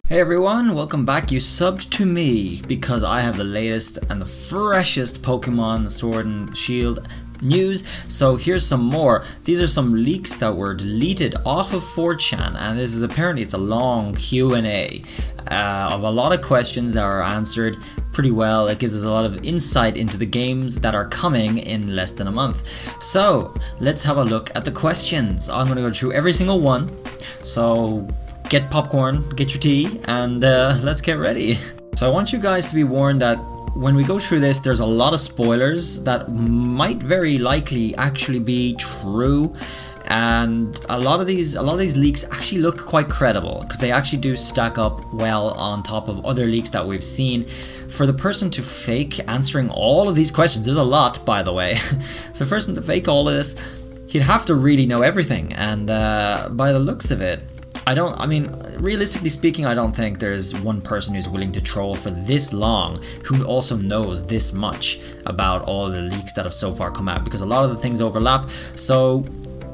Hey everyone, welcome back. You subbed to me because I have the latest and the freshest Pokemon Sword and Shield news. So here's some more. These are some leaks that were deleted off of 4chan, and this is apparently it's a long Q&A of a lot of questions that are answered pretty well. It gives us a lot of insight into the games that are coming in less than a month. So let's have a look at the questions. I'm going to go through every single one. So get popcorn, get your tea, and let's get ready. So I want you guys to be warned that when we go through this, there's a lot of spoilers that might very likely actually be true, and a lot of these leaks actually look quite credible because they actually do stack up well on top of other leaks that we've seen. For the person to fake answering all of these questions, there's a lot, by the way. For the person to fake all of this, he'd have to really know everything, and by the looks of it, realistically speaking, I don't think there's one person who's willing to troll for this long who also knows this much about all the leaks that have so far come out, because a lot of the things overlap. So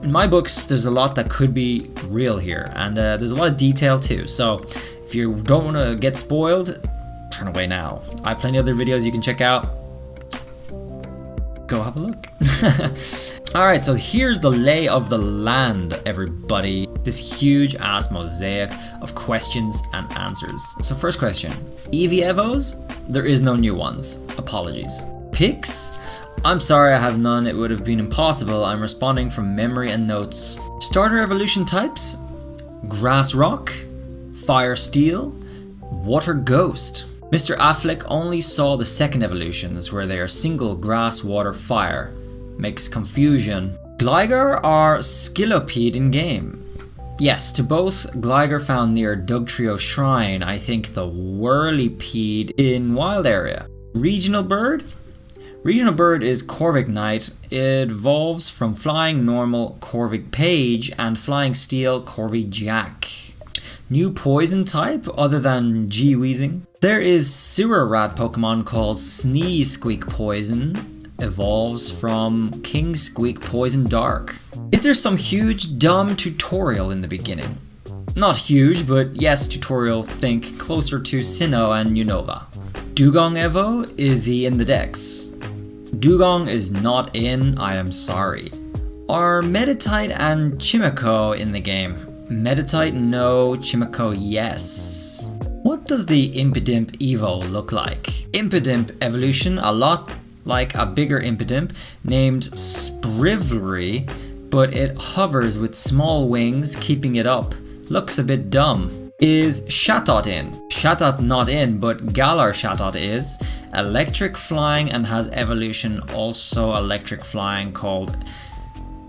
in my books, there's a lot that could be real here, and there's a lot of detail too. So if you don't want to get spoiled, turn away now. I have plenty of other videos you can check out. Go have a look. Alright, so here's the lay of the land, everybody. This huge ass mosaic of questions and answers. So first question, Eevee Evos? There is no new ones. Apologies. Picks? I'm sorry I have none, it would have been impossible. I'm responding from memory and notes. Starter evolution types? Grass Rock, Fire Steel, Water Ghost. Mr. Affleck only saw the second evolutions where they are single grass, water, fire. Makes confusion. Gligar or Skillopede in game? Yes, to both. Gligar found near Dugtrio Shrine. I think the Whirlipede in Wild Area. Regional Bird? Regional Bird is Corviknight. It evolves from Flying Normal Corvik Page and Flying Steel Corvi Jack. New poison type other than G-Weezing? There is Sewer Rat Pokemon called Sneeze Squeak Poison. Evolves from King Squeak Poison Dark. Is there some huge dumb tutorial in the beginning? Not huge, but yes, tutorial, think closer to Sinnoh and Unova. Dugong Evo, is he in the Dex? Dugong is not in, I am sorry. Are Meditite and Chimico in the game? Meditite no, Chimico yes. What does the Impidimp Evo look like? Impidimp evolution, a lot like a bigger Impidimp named Sprivlery, but it hovers with small wings keeping it up. Looks a bit dumb. Is Chatot in? Chatot not in, but Galar Chatot is. Electric flying and has evolution also electric flying called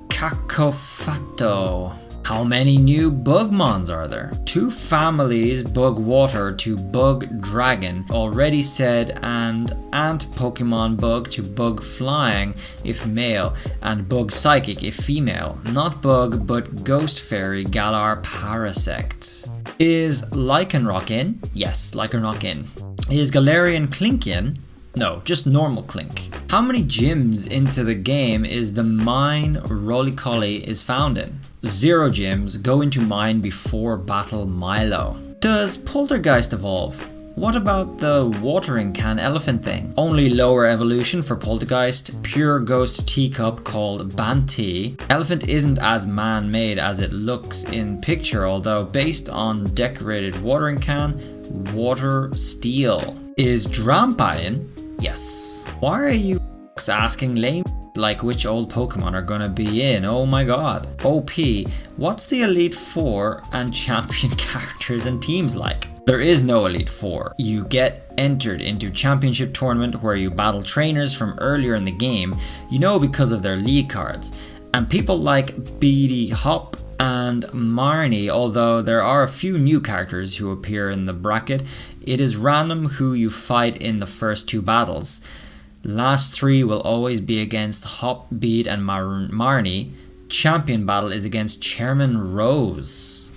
Cacofato. How many new Bugmons are there? 2 families, Bug Water to Bug Dragon, already said, and Ant Pokemon Bug to Bug Flying if male, and Bug Psychic if female. Not Bug, but Ghost Fairy Galar Parasect. Is Lycanroc in? Yes, Lycanroc in. Is Galarian Clink in? No, just normal Clink. How many gyms into the game is the mine Rolycoly is found in? 0 gyms, go into mine before Battle Milo. Does Poltergeist evolve? What about the watering can elephant thing? Only lower evolution for Poltergeist, pure ghost teacup called Banty. Elephant isn't as man-made as it looks in picture, although based on decorated watering can, water steel. Is Drampa in? Yes. Why are you asking lame like which old Pokemon are gonna be in? Oh my god. OP, what's the Elite Four and Champion characters and teams like? There is no Elite Four. You get entered into Championship Tournament where you battle trainers from earlier in the game, you know, because of their league cards. And people like Beady Hop and Marnie, although there are a few new characters who appear in the bracket, it is random who you fight in the first 2 battles. Last 3 will always be against Hop, Bead and Marnie. Champion battle is against Chairman Rose.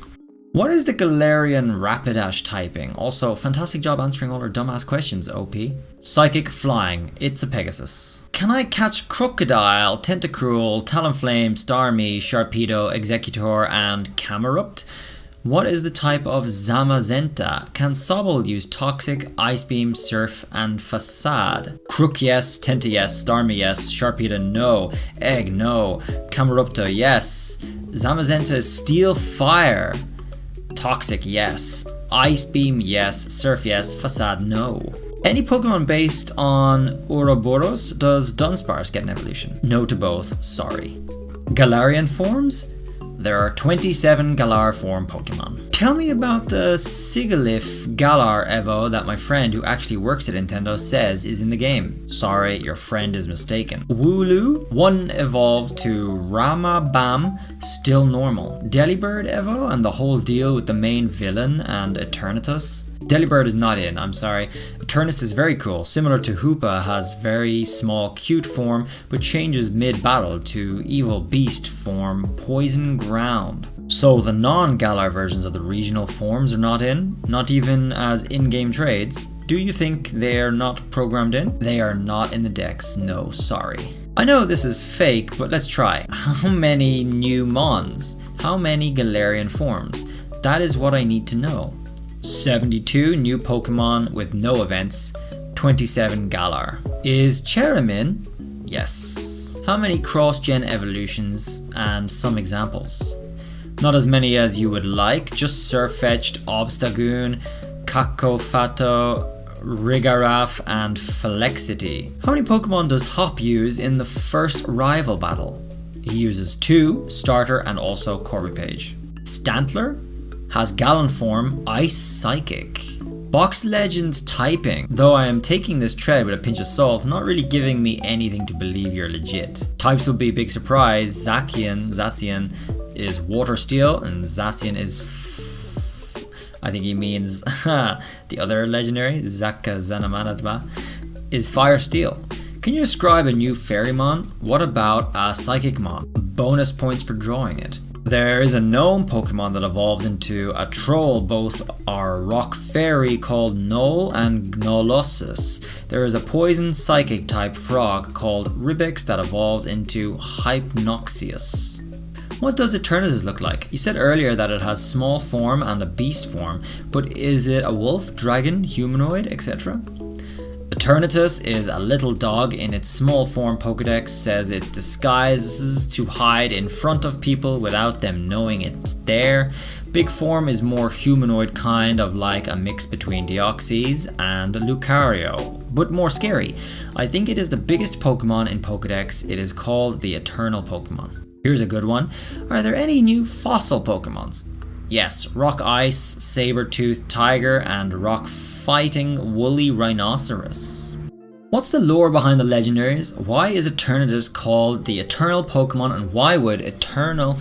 What is the Galarian Rapidash typing? Also, fantastic job answering all our dumbass questions, OP. Psychic Flying, it's a Pegasus. Can I catch Crocodile, Tentacruel, Talonflame, Starmie, Sharpedo, Executor and Camerupt? What is the type of Zamazenta? Can Sobble use Toxic, Ice Beam, Surf, and Facade? Crook yes, Tenta yes, Starmie yes, Sharpedo no, Egg no, Camarupta yes, Zamazenta is Steel Fire, Toxic yes, Ice Beam yes, Surf yes, Facade no. Any Pokemon based on Ouroboros, does Dunsparce get an evolution? No to both, sorry. Galarian forms? There are 27 Galar form Pokemon. Tell me about the Sigilyph Galar Evo that my friend who actually works at Nintendo says is in the game. Sorry, your friend is mistaken. Wooloo, 1 evolved to Ramabam, still normal. Delibird Evo and the whole deal with the main villain and Eternatus. Delibird is not in, I'm sorry. Eternus is very cool, similar to Hoopa, has very small cute form, but changes mid-battle to evil beast form, Poison Ground. So the non-Galar versions of the regional forms are not in, not even as in-game trades. Do you think they're not programmed in? They are not in the decks, no, sorry. I know this is fake, but let's try. How many new Mons? How many Galarian forms? That is what I need to know. 72 new Pokemon with no events, 27 Galar. Is Cheramin? Yes. How many cross-gen evolutions and some examples? Not as many as you would like, just Surfetched, Obstagoon, Kakofato, Rigarath, and Flexity. How many Pokemon does Hop use in the first rival battle? He uses 2, Starter and also Corbypage. Stantler has Galan form, Ice Psychic. Box Legends typing. Though I am taking this trade with a pinch of salt, not really giving me anything to believe you're legit. Types will be a big surprise. Zacian is Water Steel, and Zacian is I think he means the other legendary, Zaka Zanamanatma, is Fire Steel. Can you describe a new Fairymon? What about a Psychicmon? Bonus points for drawing it. There is a gnome Pokemon that evolves into a troll. Both are rock fairy called Knoll and Gnolosis. There is a poison psychic type frog called Ribex that evolves into Hypnoxius. What does Eternatus look like? You said earlier that it has small form and a beast form, but is it a wolf, dragon, humanoid, etc.? Eternatus is a little dog in its small form. Pokedex says it disguises to hide in front of people without them knowing it's there. Big form is more humanoid, kind of like a mix between Deoxys and Lucario, but more scary. I think it is the biggest Pokemon in Pokedex. It is called the Eternal Pokemon. Here's a good one. Are there any new fossil Pokemons? Yes, Rock Ice, Saber-Tooth Tiger, and Rock Fighting Woolly Rhinoceros. What's the lore behind the legendaries? Why is Eternatus called the Eternal Pokemon, and why would Eternal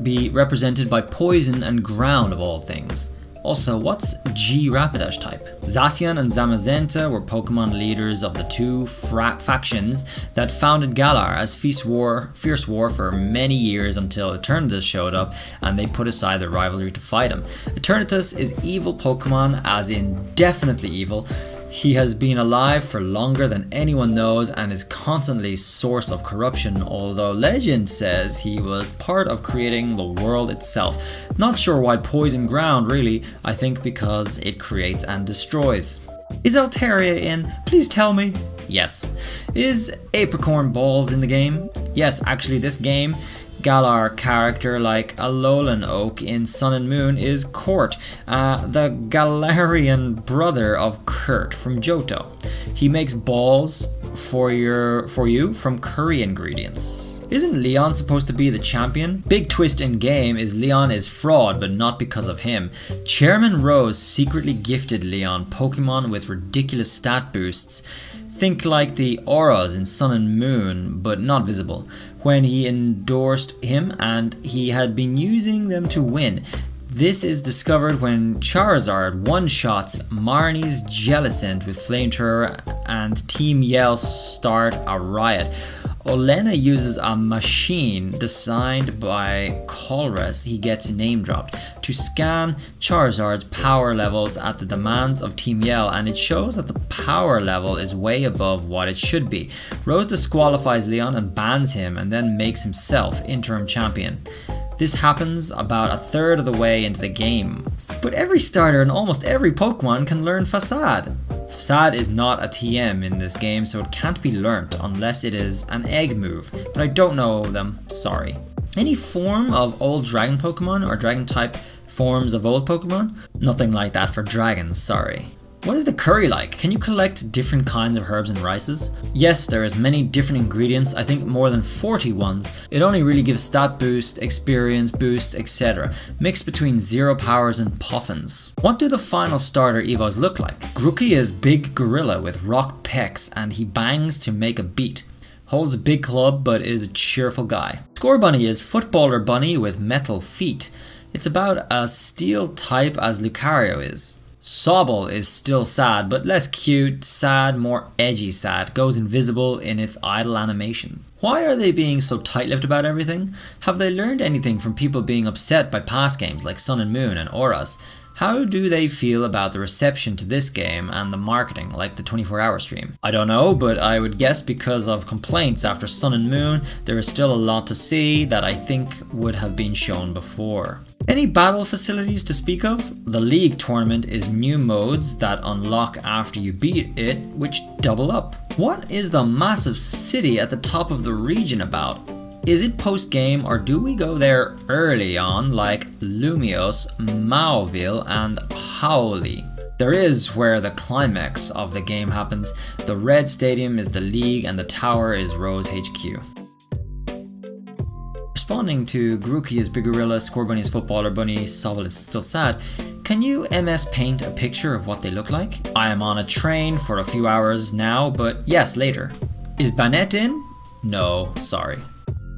be represented by poison and ground of all things? Also, what's G Rapidash type? Zacian and Zamazenta were Pokemon leaders of the two factions that founded Galar as fierce war for many years until Eternatus showed up and they put aside their rivalry to fight him. Eternatus is evil Pokemon, as in definitely evil. He has been alive for longer than anyone knows and is constantly source of corruption, although legend says he was part of creating the world itself. Not sure why poison ground really, I think because it creates and destroys. Is Altaria in? Please tell me. Yes. Is Apricorn Balls in the game? Yes, actually this game, Galar character like Alolan Oak in Sun and Moon is Court, the Galarian brother of Kurt from Johto. He makes balls for you from curry ingredients. Isn't Leon supposed to be the champion? Big twist in game is Leon is fraud, but not because of him. Chairman Rose secretly gifted Leon Pokemon with ridiculous stat boosts. Think like the auras in Sun and Moon, but not visible, when he endorsed him, and he had been using them to win. This is discovered when Charizard one-shots Marnie's Jellicent with Flamethrower and Team Yell start a riot. Olena uses a machine designed by Colress, he gets name dropped, to scan Charizard's power levels at the demands of Team Yell, and it shows that the power level is way above what it should be. Rose disqualifies Leon and bans him and then makes himself interim champion. This happens about a third of the way into the game. But every starter and almost every Pokemon can learn Facade. Facade is not a TM in this game, so it can't be learnt unless it is an egg move, but I don't know them, sorry. Any form of old dragon Pokemon or dragon type forms of old Pokemon? Nothing like that for dragons, sorry. What is the curry like? Can you collect different kinds of herbs and rices? Yes, there is many different ingredients, I think more than 40 ones. It only really gives stat boost, experience boosts, etc. Mixed between zero powers and puffins. What do the final starter Evos look like? Grookey is big gorilla with rock pecs and he bangs to make a beat. Holds a big club but is a cheerful guy. Scorbunny is footballer bunny with metal feet. It's about as steel type as Lucario is. Sobble is still sad, but less cute, sad, more edgy sad, goes invisible in its idle animation. Why are they being so tight-lipped about everything? Have they learned anything from people being upset by past games like Sun and Moon and Auras? How do they feel about the reception to this game and the marketing, like the 24-hour stream? I don't know, but I would guess because of complaints after Sun and Moon, there is still a lot to see that I think would have been shown before. Any battle facilities to speak of? The League tournament is new modes that unlock after you beat it, which double up. What is the massive city at the top of the region about? Is it post-game or do we go there early on like Lumios, Mauville and Howley? There is where the climax of the game happens. The red stadium is the League and the tower is Rose HQ. Responding to Grookey is Big Gorilla, Scorbunny is Footballer Bunny, Sobble is still sad. Can you MS Paint a picture of what they look like? I am on a train for a few hours now, but yes, later. Is Banette in? No, sorry.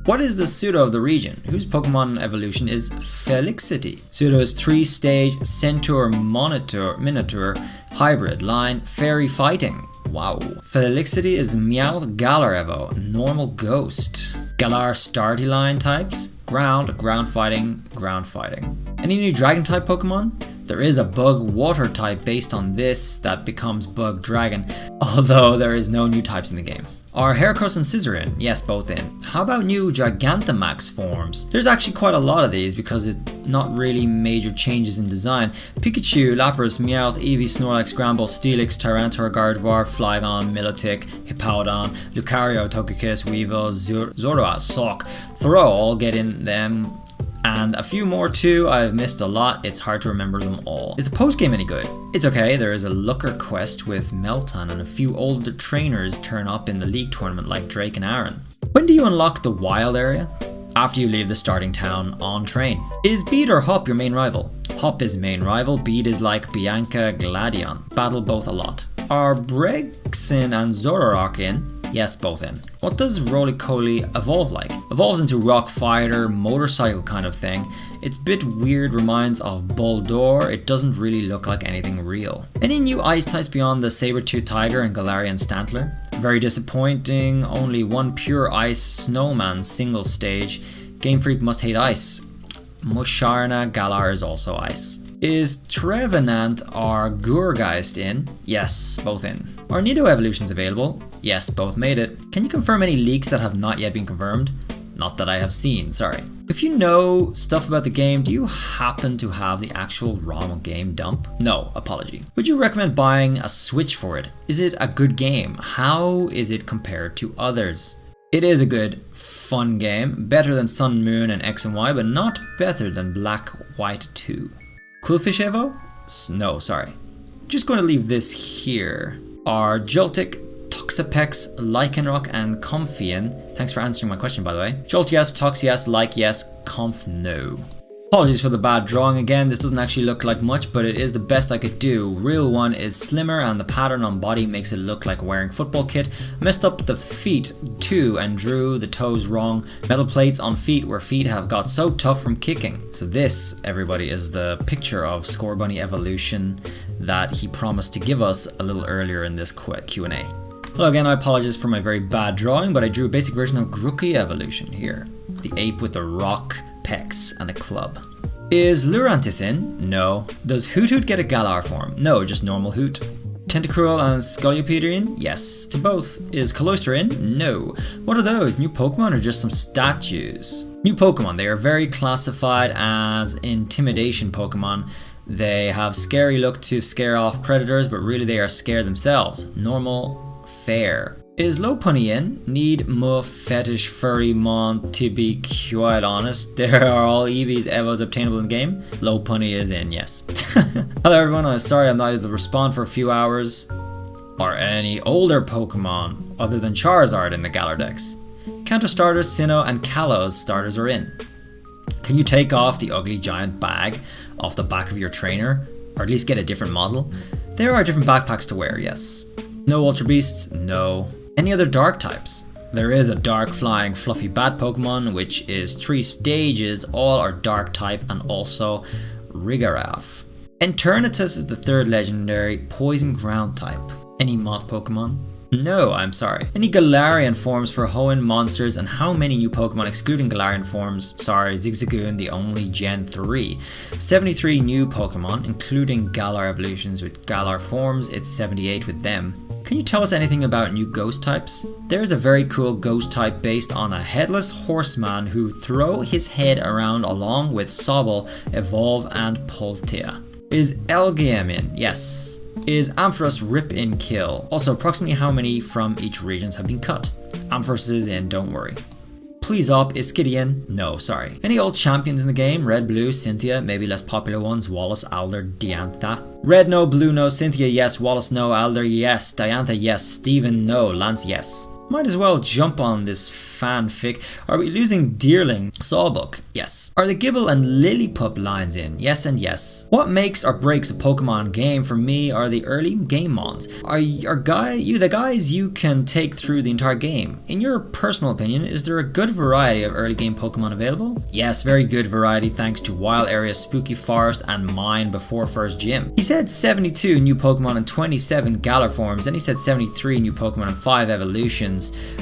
What is the pseudo of the region? Whose Pokemon evolution is Felixity? Pseudo is 3-stage Centaur Minotaur hybrid line Fairy Fighting. Wow. Felixity is Meowth Galar Evo, normal ghost. Galar Starty line types? Ground, ground fighting, ground fighting. Any new dragon type Pokemon? There is a bug water type based on this that becomes bug dragon, although there is no new types in the game. Are Heracross and Scizor in? Yes, both in. How about new Gigantamax forms? There's actually quite a lot of these because it's not really major changes in design. Pikachu, Lapras, Meowth, Eevee, Snorlax, Gramble, Steelix, Tyranitar, Gardevoir, Flygon, Milotic, Hippowdon, Lucario, Togekiss, Weavile, Zoroark, Sawk, Throw all get in them. And a few more too, I've missed a lot, it's hard to remember them all. Is the post-game any good? It's okay, there is a Looker quest with Meltan and a few older trainers turn up in the League tournament like Drake and Aaron. When do you unlock the wild area? After you leave the starting town on train. Is Beat or Hop your main rival? Hop is main rival, Beat is like Bianca Gladion. Battle both a lot. Are Bregsin and Zoroark in? Yes, both in. What does Roly-Coly evolve like? Evolves into rock fighter, motorcycle kind of thing. It's a bit weird, reminds of Boldore. It doesn't really look like anything real. Any new ice types beyond the Saber-Tooth Tiger and Galarian Stantler? Very disappointing, only one pure ice snowman single stage. Game Freak must hate ice. Musharna Galar is also ice. Is Trevenant or Gourgeist in? Yes, both in. Are Nido evolutions available? Yes, both made it. Can you confirm any leaks that have not yet been confirmed? Not that I have seen, sorry. If you know stuff about the game, do you happen to have the actual ROM game dump? No, apology. Would you recommend buying a Switch for it? Is it a good game? How is it compared to others? It is a good, fun game. Better than Sun, Moon and X and Y, but not better than Black, White 2. Coolfish Evo? No, sorry. Just going to leave this here. Are Joltik, Toxapex, Lycanroc, and Comfian. Thanks for answering my question, by the way. Jolt yes, Tox yes, Like yes, Conf no. Apologies for the bad drawing again, this doesn't actually look like much, but it is the best I could do. Real one is slimmer and the pattern on body makes it look like wearing football kit. Messed up the feet too and drew the toes wrong. Metal plates on feet where feet have got so tough from kicking. So this, everybody, is the picture of Scorbunny evolution that he promised to give us a little earlier in this Q&A. Hello again, I apologize for my very bad drawing, but I drew a basic version of Grookey evolution here. The ape with the rock pecs and a club. Is Lurantis in? No. Does Hoot Hoot get a Galar form? No, just normal Hoot. Tentacruel and Scolipedrian? Yes, to both. Is Caloister in? No. What are those? New Pokemon or just some statues? New Pokemon. They are very classified as intimidation Pokemon. They have scary look to scare off predators, but really they are scared themselves. Normal, fair. Is Lopunny in? Need more fetish furry mon to be quite honest. There are all EVs, Evos obtainable in the game. Lopunny is in, yes. Hello everyone, I'm sorry I'm not able to respond for a few hours. Are any older Pokemon other than Charizard in the Galar decks? Counter starters, Sinnoh and Kalos starters are in. Can you take off the ugly giant bag off the back of your trainer? Or at least get a different model? There are different backpacks to wear, yes. No Ultra Beasts? No. Any other dark types? There is a dark flying fluffy bat Pokemon, which is 3 stages, all are dark type, and also Rigarath. Eternatus is the 3rd legendary poison ground type. Any moth Pokemon? No, I'm sorry. Any Galarian forms for Hoenn monsters, and how many new Pokemon excluding Galarian forms? Sorry, Zigzagoon, the only Gen 3. 73 new Pokemon, including Galar evolutions with Galar forms, it's 78 with them. Can you tell us anything about new ghost types? There is a very cool ghost type based on a headless horseman who throw his head around along with Sobble, Evolve and Poltea. Is Elgium in? Yes. Is Ampharos Rip in Kill? Also, approximately how many from each regions have been cut? Ampharos is in, don't worry. Please up, is Skitty in? No, sorry. Any old champions in the game? Red, Blue, Cynthia, maybe less popular ones, Wallace, Alder, Diantha. Red no, Blue no, Cynthia yes, Wallace no, Alder yes, Diantha yes, Steven no, Lance yes. Might as well jump on this fanfic. Are we losing Deerling? Sawbuck? Yes. Are the Gibble and Lillipup lines in? Yes and yes. What makes or breaks a Pokemon game for me are the early game mons. Are the guys you can take through the entire game? In your personal opinion, is there a good variety of early game Pokemon available? Yes, very good variety thanks to Wild Area, Spooky Forest and Mine before First Gym. He said 72 new Pokemon and 27 Galar forms, then he said 73 new Pokemon and 5 evolutions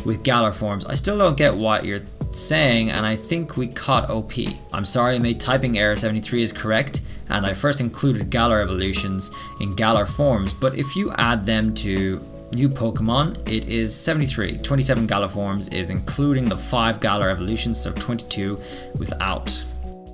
with Galar forms. I still don't get what you're saying, and I think we caught OP. I'm sorry, I made typing error. 73 is correct, and I first included Galar evolutions in Galar forms, but if you add them to new Pokemon, it is 73. 27 Galar forms is including the 5 Galar evolutions, so 22 without.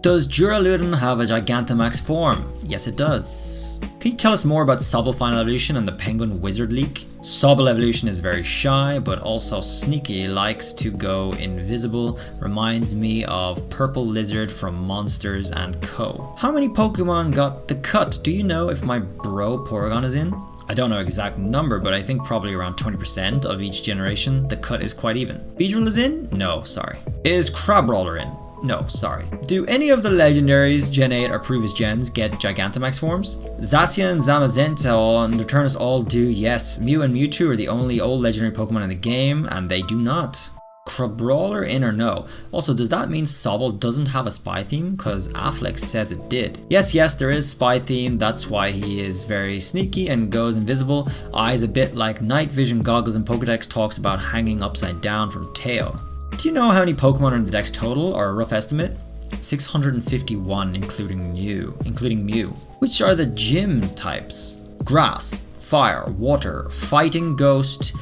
Does Duraludon have a Gigantamax form? Yes, it does. Can you tell us more about Sobble Final Evolution and the Penguin Wizard leak? Sobble Evolution is very shy, but also sneaky, likes to go invisible, reminds me of Purple Lizard from Monsters and Co. How many Pokemon got the cut? Do you know if my bro Porygon is in? I don't know exact number, but I think probably around 20% of each generation. The cut is quite even. Beedrill is in? No, sorry. Is Crabrawler in? No, sorry. Do any of the legendaries, Gen 8 or previous gens, get Gigantamax forms? Zacian, Zamazenta, and Returnus all do, yes. Mew and Mewtwo are the only old legendary Pokemon in the game, and they do not. Crabrawler in or no? Also, does that mean Sobble doesn't have a spy theme? Because Affleck says it did. Yes, there is spy theme, that's why he is very sneaky and goes invisible. Eyes a bit like night vision goggles, and Pokedex talks about hanging upside down from tail. Do you know how many Pokemon are in the dex total, or a rough estimate? 651 including Mew. Which are the gyms types? Grass, Fire, Water, Fighting Ghost,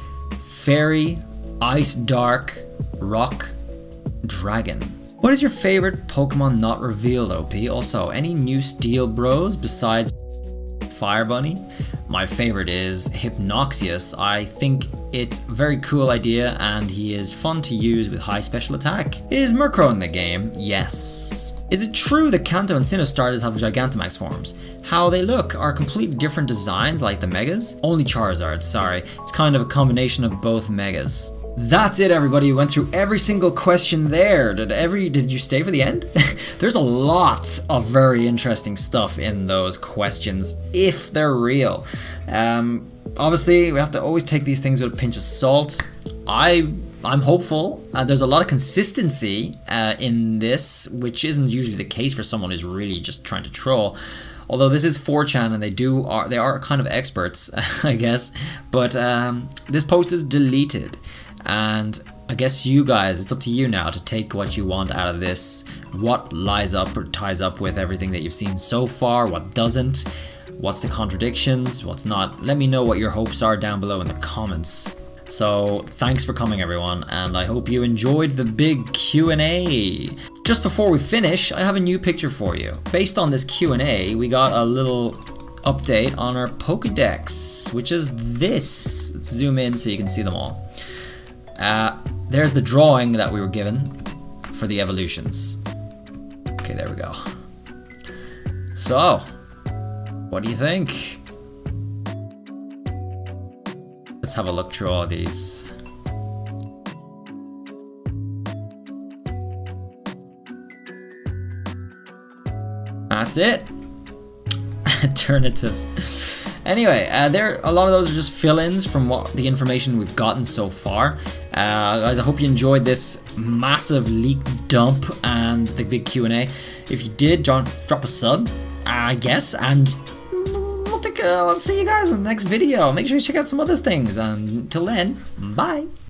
Fairy, Ice Dark, Rock, Dragon. What is your favorite Pokemon not revealed, OP? Also, any new Steel Bros besides Fire Bunny? My favorite is Hypnoxius. I think it's a very cool idea and he is fun to use with high special attack. Is Murkrow in the game? Yes. Is it true that Kanto and Sinnoh starters have Gigantamax forms? How they look are completely different designs like the Megas? Only Charizard, sorry. It's kind of a combination of both Megas. That's it, everybody. We went through every single question there. Did you stay for the end? There's a lot of very interesting stuff in those questions, if they're real. Obviously, we have to always take these things with a pinch of salt. I'm hopeful. There's a lot of consistency in this, which isn't usually the case for someone who's really just trying to troll. Although this is 4chan and they are kind of experts, I guess. But this post is deleted. And I guess you guys, it's up to you now to take what you want out of this, what lies up or ties up with everything that you've seen so far, what doesn't. what's the contradictions, what's not. Let me know what your hopes are down below in the comments. So thanks for coming everyone, and I hope you enjoyed the big Q&A. Just before we finish, I have a new picture for you. Based on this Q&A, we got a little update on our Pokédex, which is this. Let's zoom in so you can see them all. There's the drawing that we were given for the evolutions. Okay, there we go. So, what do you think? Let's have a look through all these. That's it. Eternatus. Anyway, a lot of those are just fill-ins from what the information we've gotten so far. Guys, I hope you enjoyed this massive leak dump and the big Q&A. If you did, drop a sub, I guess, and I'll see you guys in the next video. Make sure you check out some other things, and until then, bye.